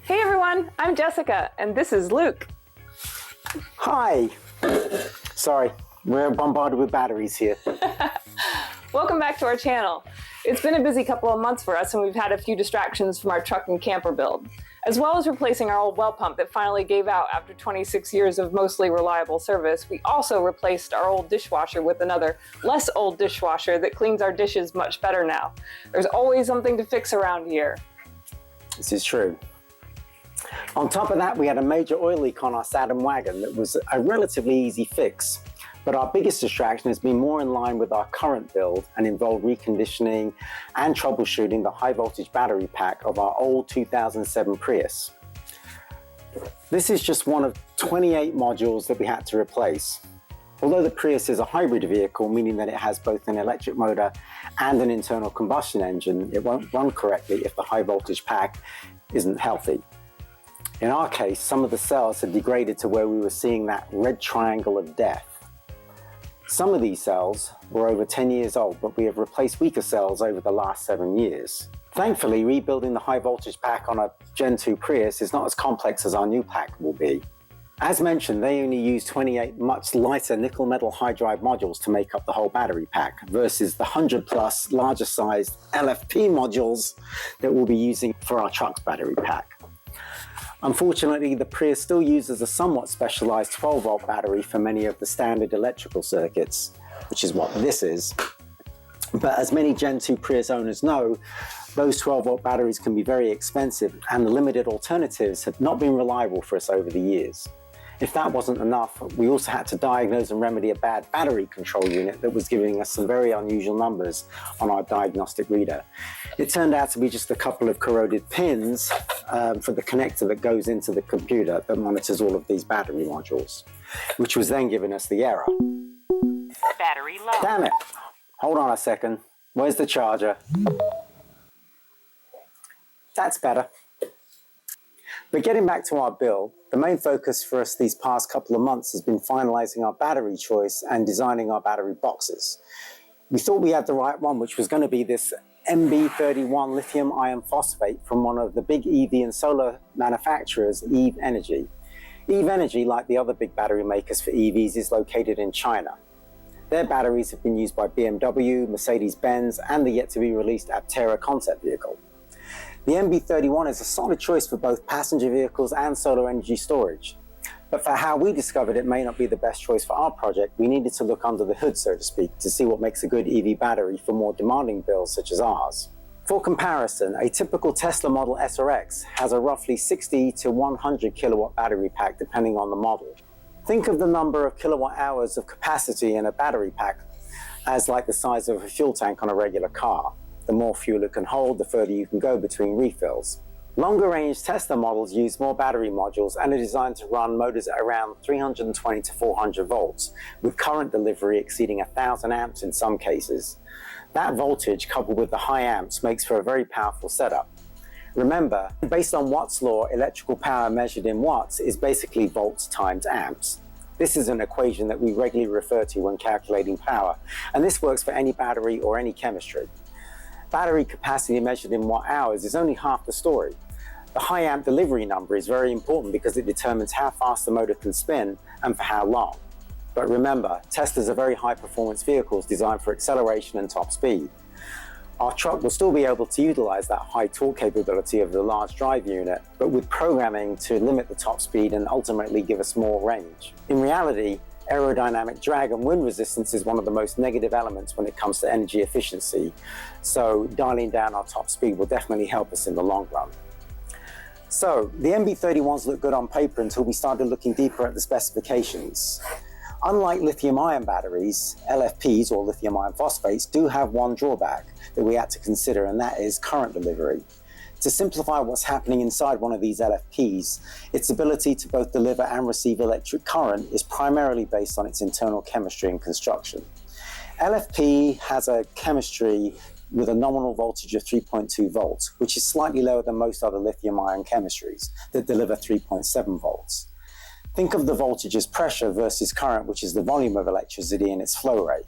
Hey everyone, I'm Jessica, and this is Luke. Hi. Sorry, we're bombarded with batteries here. Welcome back to our channel. It's been a busy couple of months for us, and we've had a few distractions from our truck and camper build, as well as replacing our old well pump that finally gave out after 26 years of mostly reliable service. We also replaced our old dishwasher with another, less old dishwasher that cleans our dishes much better now. There's always something to fix around here. This is true. On top of that, we had a major oil leak on our Saturn wagon that was a relatively easy fix. But our biggest distraction has been more in line with our current build and involved reconditioning and troubleshooting the high voltage battery pack of our old 2007 Prius. This is just one of 28 modules that we had to replace. Although the Prius is a hybrid vehicle, meaning that it has both an electric motor and an internal combustion engine, it won't run correctly if the high voltage pack isn't healthy. In our case, some of the cells had degraded to where we were seeing that red triangle of death. Some of these cells were over 10 years old, but we have replaced weaker cells over the last 7 years. Thankfully, rebuilding the high voltage pack on a Gen 2 Prius is not as complex as our new pack will be. As mentioned, they only use 28 much lighter nickel metal hydride modules to make up the whole battery pack versus the 100 plus larger sized LFP modules that we'll be using for our truck's battery pack. Unfortunately, the Prius still uses a somewhat specialized 12-volt battery for many of the standard electrical circuits, which is what this is. But as many Gen 2 Prius owners know, those 12-volt batteries can be very expensive, and the limited alternatives have not been reliable for us over the years. If that wasn't enough, we also had to diagnose and remedy a bad battery control unit that was giving us some very unusual numbers on our diagnostic reader. It turned out to be just a couple of corroded pins for the connector that goes into the computer that monitors all of these battery modules, which was then giving us the error. Battery low. Damn it! Hold on a second. Where's the charger? That's better. But getting back to our build, the main focus for us these past couple of months has been finalizing our battery choice and designing our battery boxes. We thought we had the right one, which was going to be this MB31 lithium iron phosphate from one of the big EV and solar manufacturers, ArtyEvRv. ArtyEvRv, like the other big battery makers for EVs, is located in China. Their batteries have been used by BMW, Mercedes-Benz, and the yet-to-be-released Aptera concept vehicle. The MB31 is a solid choice for both passenger vehicles and solar energy storage. But for how we discovered it may not be the best choice for our project, we needed to look under the hood, so to speak, to see what makes a good EV battery for more demanding builds such as ours. For comparison, a typical Tesla Model S or X has a roughly 60 to 100 kilowatt battery pack depending on the model. Think of the number of kilowatt hours of capacity in a battery pack as like the size of a fuel tank on a regular car. The more fuel it can hold, the further you can go between refills. Longer range Tesla models use more battery modules and are designed to run motors at around 320 to 400 volts, with current delivery exceeding 1,000 amps in some cases. That voltage, coupled with the high amps, makes for a very powerful setup. Remember, based on Watt's law, electrical power measured in watts is basically volts times amps. This is an equation that we regularly refer to when calculating power, and this works for any battery or any chemistry. Battery capacity measured in watt hours is only half the story. The high amp delivery number is very important because it determines how fast the motor can spin and for how long. But remember, Teslas are very high performance vehicles designed for acceleration and top speed. Our truck will still be able to utilize that high torque capability of the large drive unit, but with programming to limit the top speed and ultimately give us more range. In reality, aerodynamic drag and wind resistance is one of the most negative elements when it comes to energy efficiency, so dialing down our top speed will definitely help us in the long run. So the MB31s look good on paper until we started looking deeper at the specifications. Unlike lithium-ion batteries, LFPs or lithium iron phosphates do have one drawback that we had to consider, and that is current delivery. To simplify what's happening inside one of these LFPs, its ability to both deliver and receive electric current is primarily based on its internal chemistry and construction. LFP has a chemistry with a nominal voltage of 3.2 volts, which is slightly lower than most other lithium-ion chemistries that deliver 3.7 volts. Think of the voltage as pressure versus current, which is the volume of electricity in its flow rate.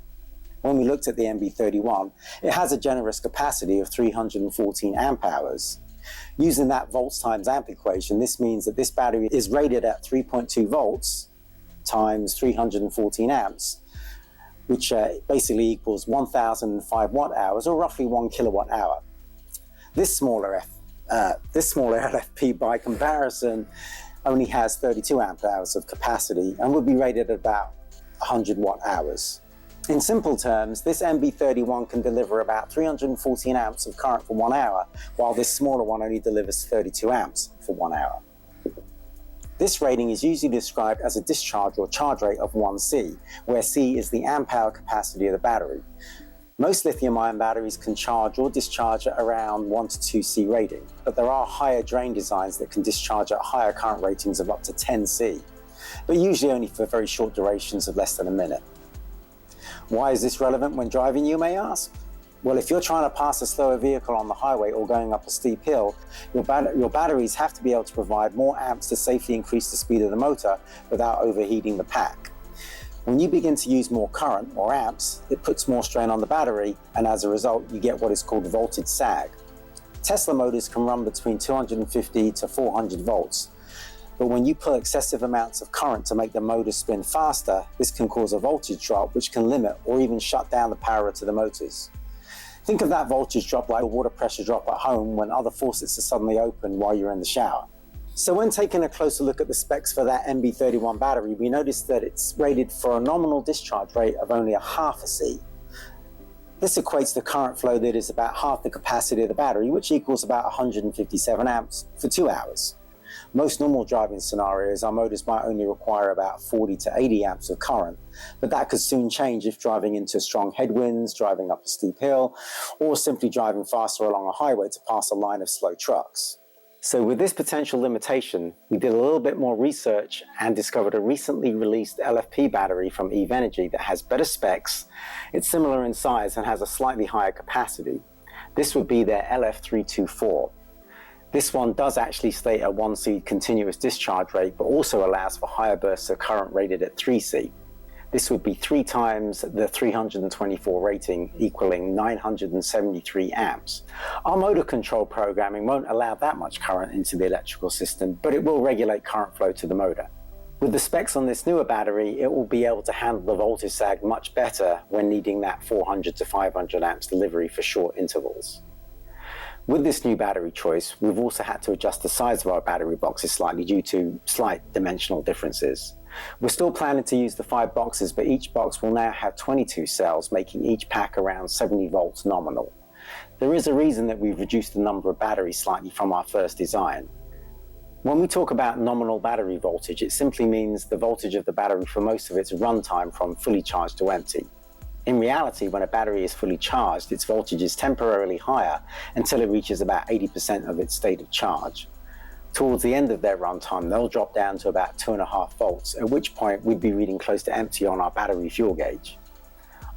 When we looked at the MB31, it has a generous capacity of 314 amp hours. Using that volts times amp equation, this means that this battery is rated at 3.2 volts times 314 amps, which basically equals 1,005 watt hours, or roughly 1 kilowatt hour. This smaller LFP, by comparison, only has 32 amp hours of capacity and would be rated at about 100 watt hours. In simple terms, this MB31 can deliver about 314 amps of current for 1 hour, while this smaller one only delivers 32 amps for 1 hour. This rating is usually described as a discharge or charge rate of 1C, where C is the amp hour capacity of the battery. Most lithium-ion batteries can charge or discharge at around 1 to 2C rating, but there are higher drain designs that can discharge at higher current ratings of up to 10C, but usually only for very short durations of less than a minute. Why is this relevant when driving, you may ask? Well, if you're trying to pass a slower vehicle on the highway or going up a steep hill, your batteries have to be able to provide more amps to safely increase the speed of the motor without overheating the pack. When you begin to use more current, or amps, it puts more strain on the battery, and as a result, you get what is called voltage sag. Tesla motors can run between 250 to 400 volts, but when you pull excessive amounts of current to make the motor spin faster, this can cause a voltage drop which can limit or even shut down the power to the motors. Think of that voltage drop like a water pressure drop at home when other faucets are suddenly open while you're in the shower. So when taking a closer look at the specs for that MB31 battery, we noticed that it's rated for a nominal discharge rate of only a half a C. This equates to current flow that is about half the capacity of the battery, which equals about 157 amps for 2 hours. Most normal driving scenarios, our motors might only require about 40 to 80 amps of current, but that could soon change if driving into strong headwinds, driving up a steep hill, or simply driving faster along a highway to pass a line of slow trucks. So with this potential limitation, we did a little bit more research and discovered a recently released LFP battery from EvEnergy that has better specs. It's similar in size and has a slightly higher capacity. This would be their LF324. This one does actually state a 1C continuous discharge rate, but also allows for higher bursts of current rated at 3C. This would be 3 times the 324 rating, equaling 973 amps. Our motor control programming won't allow that much current into the electrical system, but it will regulate current flow to the motor. With the specs on this newer battery, it will be able to handle the voltage sag much better when needing that 400 to 500 amps delivery for short intervals. With this new battery choice, we've also had to adjust the size of our battery boxes slightly due to slight dimensional differences. We're still planning to use the 5 boxes, but each box will now have 22 cells, making each pack around 70 volts nominal. There is a reason that we've reduced the number of batteries slightly from our first design. When we talk about nominal battery voltage, it simply means the voltage of the battery for most of its runtime from fully charged to empty. In reality, when a battery is fully charged, its voltage is temporarily higher until it reaches about 80% of its state of charge. Towards the end of their runtime, they'll drop down to about 2.5 volts, at which point we'd be reading close to empty on our battery fuel gauge.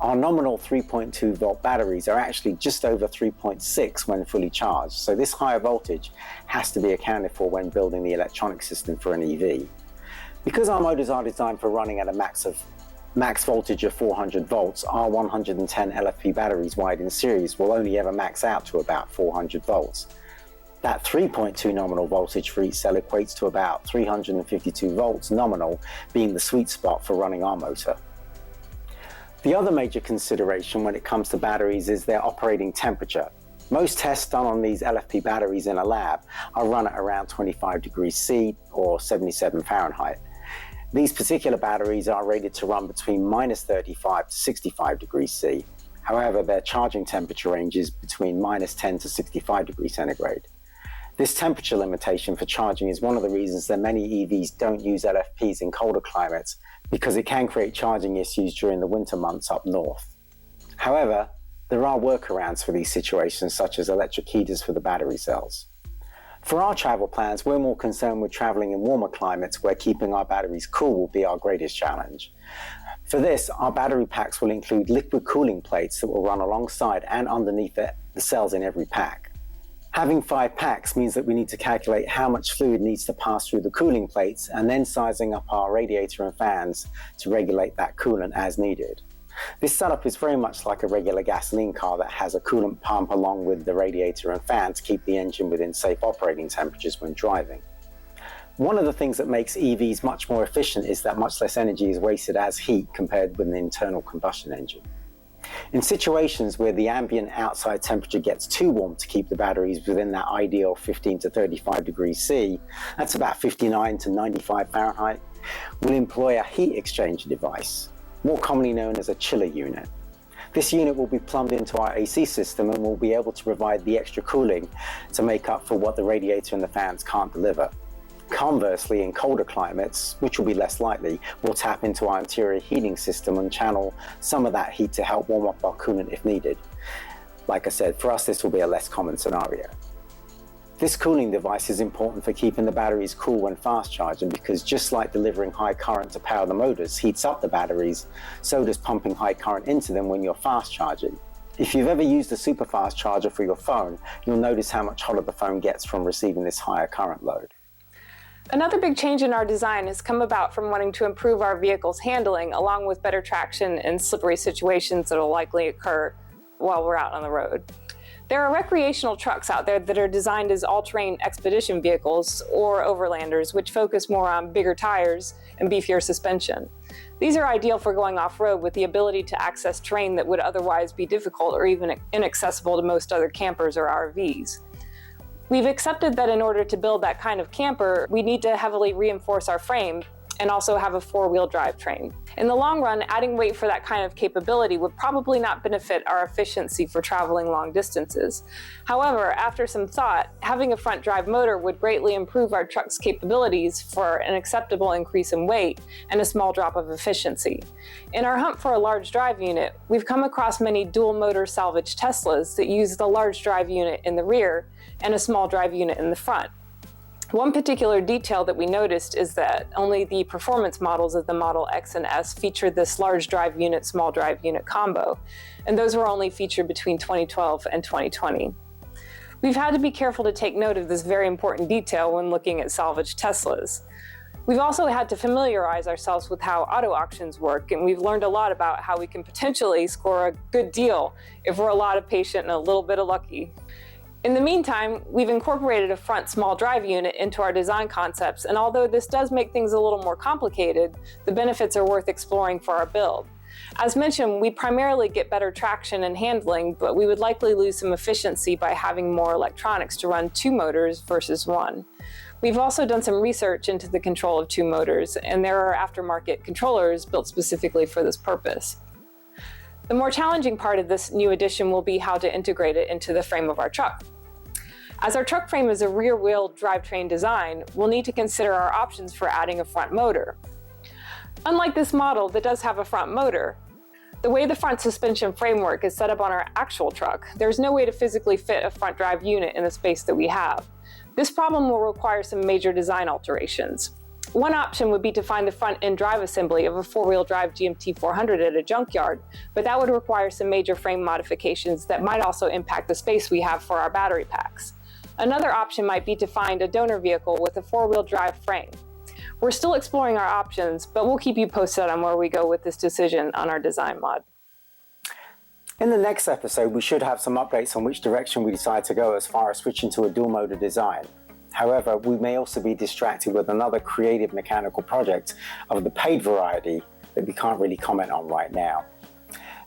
Our nominal 3.2 volt batteries are actually just over 3.6 when fully charged, so this higher voltage has to be accounted for when building the electronic system for an EV. Because our motors are designed for running at a max voltage of 400 volts, our 110 LFP batteries wired in series will only ever max out to about 400 volts. That 3.2 nominal voltage for each cell equates to about 352 volts nominal, being the sweet spot for running our motor. The other major consideration when it comes to batteries is their operating temperature. Most tests done on these LFP batteries in a lab are run at around 25 degrees C or 77 Fahrenheit. These particular batteries are rated to run between minus 35 to 65 degrees C. However, their charging temperature range is between minus 10 to 65 degrees centigrade. This temperature limitation for charging is one of the reasons that many EVs don't use LFPs in colder climates, because it can create charging issues during the winter months up north. However, there are workarounds for these situations, such as electric heaters for the battery cells. For our travel plans, we're more concerned with traveling in warmer climates where keeping our batteries cool will be our greatest challenge. For this, our battery packs will include liquid cooling plates that will run alongside and underneath the cells in every pack. Having 5 packs means that we need to calculate how much fluid needs to pass through the cooling plates and then sizing up our radiator and fans to regulate that coolant as needed. This setup is very much like a regular gasoline car that has a coolant pump along with the radiator and fan to keep the engine within safe operating temperatures when driving. One of the things that makes EVs much more efficient is that much less energy is wasted as heat compared with an internal combustion engine. In situations where the ambient outside temperature gets too warm to keep the batteries within that ideal 15 to 35 degrees C, that's about 59 to 95 Fahrenheit, we'll employ a heat exchanger device, more commonly known as a chiller unit. This unit will be plumbed into our AC system and will be able to provide the extra cooling to make up for what the radiator and the fans can't deliver. Conversely, in colder climates, which will be less likely, we'll tap into our interior heating system and channel some of that heat to help warm up our coolant if needed. Like I said, for us this will be a less common scenario. This cooling device is important for keeping the batteries cool when fast charging because just like delivering high current to power the motors heats up the batteries, so does pumping high current into them when you're fast charging. If you've ever used a super fast charger for your phone, you'll notice how much hotter the phone gets from receiving this higher current load. Another big change in our design has come about from wanting to improve our vehicle's handling along with better traction in slippery situations that will likely occur while we're out on the road. There are recreational trucks out there that are designed as all-terrain expedition vehicles or overlanders, which focus more on bigger tires and beefier suspension. These are ideal for going off-road with the ability to access terrain that would otherwise be difficult or even inaccessible to most other campers or RVs. We've accepted that in order to build that kind of camper, we need to heavily reinforce our frame and also have a four-wheel drive train. In the long run, adding weight for that kind of capability would probably not benefit our efficiency for traveling long distances. However, after some thought, having a front drive motor would greatly improve our truck's capabilities for an acceptable increase in weight and a small drop of efficiency. In our hunt for a large drive unit, we've come across many dual motor salvage Teslas that use the large drive unit in the rear and a small drive unit in the front. One particular detail that we noticed is that only the performance models of the Model X and S featured this large drive unit, small drive unit combo, and those were only featured between 2012 and 2020. We've had to be careful to take note of this very important detail when looking at salvaged Teslas. We've also had to familiarize ourselves with how auto auctions work, and we've learned a lot about how we can potentially score a good deal if we're a lot of patient and a little bit of lucky. In the meantime, we've incorporated a front small drive unit into our design concepts, and although this does make things a little more complicated, the benefits are worth exploring for our build. As mentioned, we primarily get better traction and handling, but we would likely lose some efficiency by having more electronics to run two motors versus one. We've also done some research into the control of two motors, and there are aftermarket controllers built specifically for this purpose. The more challenging part of this new addition will be how to integrate it into the frame of our truck. As our truck frame is a rear-wheel drivetrain design, we'll need to consider our options for adding a front motor. Unlike this model that does have a front motor, the way the front suspension framework is set up on our actual truck, there's no way to physically fit a front drive unit in the space that we have. This problem will require some major design alterations. One option would be to find the front end drive assembly of a four-wheel drive GMT 400 at a junkyard, but that would require some major frame modifications that might also impact the space we have for our battery packs. Another option might be to find a donor vehicle with a four-wheel drive frame. We're still exploring our options, but we'll keep you posted on where we go with this decision on our design mod. In the next episode, we should have some updates on which direction we decide to go as far as switching to a dual motor design. However, we may also be distracted with another creative mechanical project of the paid variety that we can't really comment on right now.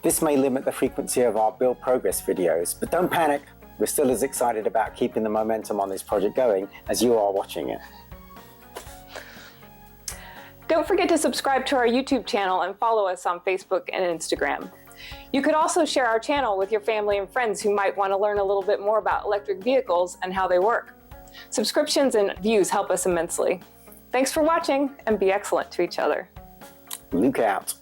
This may limit the frequency of our build progress videos, but don't panic. We're still as excited about keeping the momentum on this project going as you are watching it. Don't forget to subscribe to our YouTube channel and follow us on Facebook and Instagram. You could also share our channel with your family and friends who might want to learn a little bit more about electric vehicles and how they work. Subscriptions and views help us immensely. Thanks for watching, and be excellent to each other. Luke out.